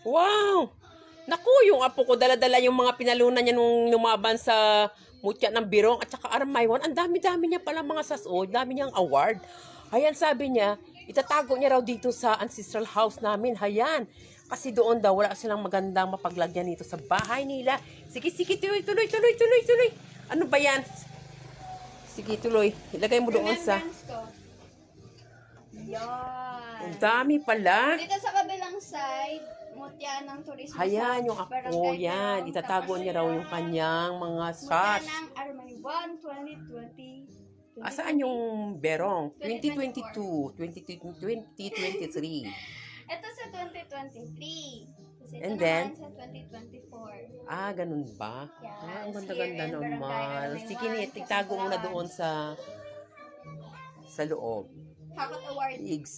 Wow! Naku, yung apo ko, dala-dala yung mga pinalunan niya nung lumaban sa Mutya ng Birong at saka Armaywan. Ang dami-dami niya pala mga saso, dami niyang award. Hayan, sabi niya, itatago niya raw dito sa ancestral house namin. Hayan, kasi doon daw wala silang magandang mapaglagyan dito sa bahay nila. Sige, sige, tuloy, tuloy, tuloy, tuloy, tuloy. Ano ba yan? Sige, tuloy. Ilagay mo doon sa... Remembrance ko. Yan. Ang dami pala. Dito sa kabilang side, mutya ng turismo. Hayan, yung apo, Barangay yan. Barong, Itatago tapos niya raw yung yan. kanyang mga Mutya sas. ng Armaywan 2020. Asaan yung Berong? 2022, 2023. Ito sa 2023. Kasi ito And then? naman sa 2024. Ah, ganun ba? Yes, Ah, ang here ganda-ganda in Barangay naman. Armaywan, Sige, itago mo na doon sa loob. Hakot Award. Igs.